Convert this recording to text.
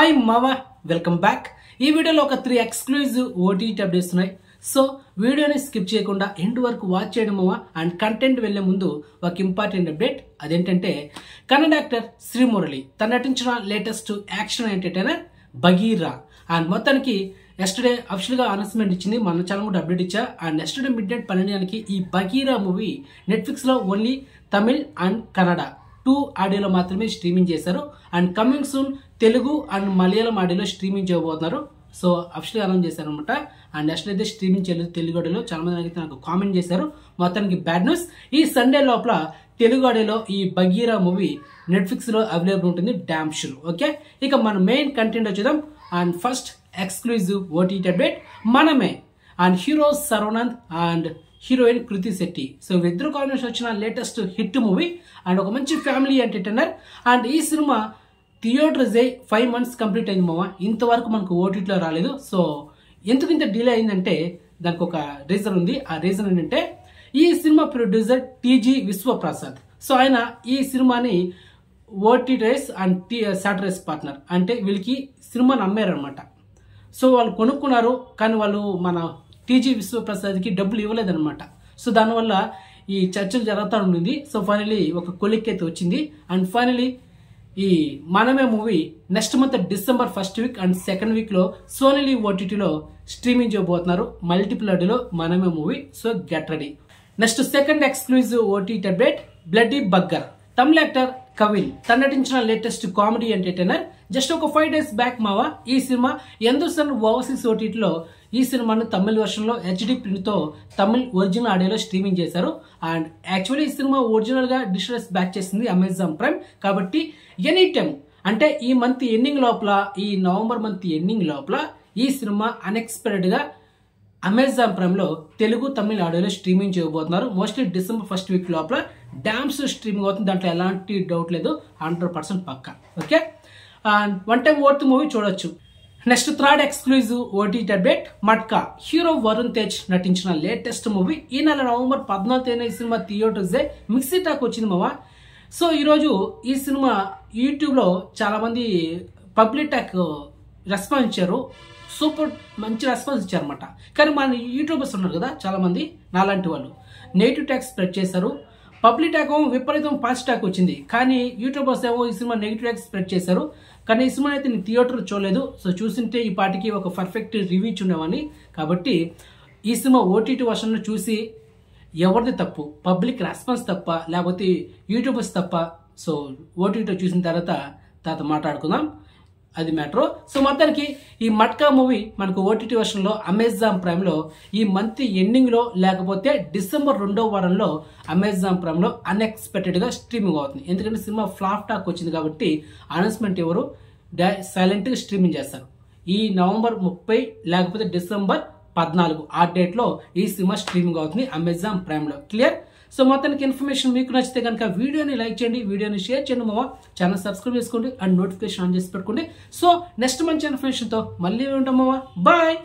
Hi మావా, welcome back. ఈ వీడియోలో ఒక 3 ఎక్స్క్లూజివ్ ఓటీటీ అప్డేట్స్ ఉన్నాయి. సో వీడియోని స్కిప్ చేయకుండా ఎండ్ వరకు వాచ్ చేయడం మావా. అండ్ కంటెంట్ వెళ్లే ముందు ఒక ఇంపార్టెంట్ అప్డేట్, అదేంటంటే కన్నడ యాక్టర్ శ్రీమురళి తను నటించిన latest action entertainer Bagheera. And మొత్తానికి ఎస్టర్డే అఫిషియల్ గా అనౌన్స్మెంట్ ఇచ్చింది, మన ఛానల్ కూడా అప్డేట్ ఇచ్చా. అండ్ ఎస్టర్డే మిడ్ నైట్ 12 గంటలకి ఈ బగీరా మూవీ నెట్ఫ్లిక్స్ లో ఓన్లీ తమిళ్ అండ్ కన్నడ 2 ఆడియోలో మాత్రమే స్ట్రీమింగ్ చేశారు. And coming soon Telugu and Malayalam ఆడియోలో స్ట్రీమింగ్ చేయబోతున్నారు. సో అఫిషియల్ అనౌన్స్ చేశారు అనమాట. అండ్ నెక్స్ట్ అయితే స్ట్రీమింగ్ చేయలేదు తెలుగు ఆడియోలో. చాలా మంది అయితే నాకు కామెంట్ చేశారు. మొత్తానికి బ్యాడ్ న్యూస్, ఈ సండే లోపల తెలుగు ఆడియోలో ఈ బగీరా మూవీ నెట్ఫ్లిక్స్ లో అవైలబుల్ ఉంటుంది, డామ్ షూర్. ఓకే, ఇక మన మెయిన్ కంటెంట్ వచ్చేద్దాం. And first exclusive OTT update Manamey. And hero Sharwanand and heroine Krithi Shetty. So ఇద్దరు కాంబినేషన్ వచ్చిన లేటెస్ట్ హిట్ మూవీ అండ్ ఒక మంచి ఫ్యామిలీ ఎంటర్టైనర్. అండ్ ఈ సినిమా థియేటర్స్ 5 months కంప్లీట్ అయింది మామ, ఇంతవరకు మనకు ఓటీటీలో రాలేదు. సో ఎందుకు ఇంత డిలే అయిందంటే దానికి ఒక రీజన్ ఉంది. ఆ రీజన్ ఏంటంటే ఈ cinema producer TG Vishwaprasad. So ఆయన ఈ సినిమాని ఓటీటీస్ అండ్ సాటరైస్ పార్ట్నర్, అంటే వీళ్ళకి సినిమాని అమ్మారనమాట. సో వాళ్ళు కొనుక్కున్నారు, కానీ వాళ్ళు మన టీజీ విశ్వప్రసాద్కి డబ్బులు ఇవ్వలేదన్నమాట. సో దానివల్ల ఈ చర్చలు జరుగుతూ ఉంటుంది. సో ఫైనలీ ఒక కొలిక్ అయితే వచ్చింది. అండ్ ఫైనలీ ఈ Manamey movie next month December 1st week and 2nd వీక్లో సోనీ ఓటీటీలో స్ట్రీమింగ్ చేయబోతున్నారు, మల్టిపుల్ ఆడియోలో Manamey movie. So get ready. Next second exclusive OTT update, bloody beggar. Tamil actor Kavin తను నటించిన లేటెస్ట్ కామెడీ ఎంటర్టైనర్. జస్ట్ ఒక 5 days బ్యాక్ మావా ఈ సినిమా ఎందుసన్ ఓవర్సీస్ ఓటీటీలో ఈ సినిమాను తమిళ వర్షన్ లో హెచ్డి ప్రింట్ తో తమిళ్ ఒరిజినల్ ఆడియోలో స్ట్రీమింగ్ చేశారు. అండ్ యాక్చువల్లీ ఈ సినిమా ఒరిజినల్ గా డిస్ట్రిబ్యూట్ బ్యాక్ చేసింది అమెజాన్ ప్రైమ్. కాబట్టి ఎనీ టైం అంటే ఈ మంత్ ఎండింగ్ లోపల, ఈ నవంబర్ మంత్ ఎండింగ్ లోపల ఈ సినిమా అన్ఎక్స్పెక్టెడ్ గా అమెజాన్ ప్రైమ్ లో తెలుగు తమిళ ఆడియోలో స్ట్రీమింగ్ చేయబోతున్నారు. మోస్ట్లీ డిసెంబర్ 1st వీక్ లోపల డామ్స్ స్ట్రీమింగ్ అవుతుంది, దాంట్లో ఎలాంటి డౌట్ లేదు, 100% పక్కా. Okay, and one time worth movie చూడొచ్చు. Next third exclusive OTT update, Matka. Hero Varun Tej నటించిన లేటెస్ట్ మూవీ. ఈ నెల నవంబర్ 14న ఈ సినిమా థియేటర్స్ మిక్సీ టాక్ వచ్చింది మావా. సో ఈరోజు ఈ సినిమా యూట్యూబ్ లో చాలా మంది పబ్లిక్ టాక్ రెస్పాన్స్ ఇచ్చారు, సూపర్ మంచి రెస్పాన్స్ ఇచ్చారనమాట. కానీ మన యూట్యూబర్స్ ఉన్నారు కదా చాలా మంది నాలాంటి వాళ్ళు, నెగిటివ్ టాక్ స్ప్రెడ్ చేశారు. పబ్లిక్ టాక్ విపరీతం పాజిటివ్ టాక్ వచ్చింది, కానీ యూట్యూబర్స్ ఏమో ఈ సినిమా నెగిటివ్ టాక్ స్ప్రెడ్ చేశారు. కానీ ఈ సినిమా అయితే నేను థియేటర్ చూడలేదు. సో చూసింటే ఈ పాటికి ఒక పర్ఫెక్ట్ రివ్యూ ఉండేవాడిని. కాబట్టి ఈ సినిమా ఓటీటీ వర్షన్ చూసి ఎవరిది తప్పు, పబ్లిక్ రెస్పాన్స్ తప్ప లేకపోతే యూట్యూబర్స్ తప్ప, సో ఓటీటీ చూసిన తర్వాత మాట్లాడుకుందాం, అది మ్యాటర్. సో మొత్తానికి ఈ మట్కా మూవీ మనకు ఓటీటీ వర్షన్ లో అమెజాన్ ప్రైమ్ లో ఈ మంత్ ఎండింగ్ లో లేకపోతే డిసెంబర్ 2వ వారంలో అమెజాన్ ప్రైమ్ లో అన్ఎక్స్పెక్టెడ్ గా స్ట్రీమింగ్ అవుతుంది. ఎందుకంటే సినిమా ఫ్లాప్ టాక్ వచ్చింది కాబట్టి అనౌన్స్మెంట్ ఎవరు సైలెంట్ గా స్ట్రీమింగ్ చేస్తారు. ఈ నవంబర్ 30 లేకపోతే డిసెంబర్ 14 ఆ డేట్ లో ఈ సినిమా స్ట్రీమింగ్ అవుతుంది అమెజాన్ ప్రైమ్ లో. క్లియర్? సో మొత్తానికి ఇన్ఫర్మేషన్ మీకు నచ్చితే కనుక వీడియోని లైక్ చేయండి, వీడియోని షేర్ చేయండి మావా, ఛానల్ సబ్స్క్రైబ్ చేసుకోండి అండ్ నోటిఫికేషన్ ఆన్ చేసి పెట్టుకోండి. సో నెక్స్ట్ మంచి ఇన్ఫర్మేషన్ తో మళ్ళీ ఉంటాం మావా. బాయ్.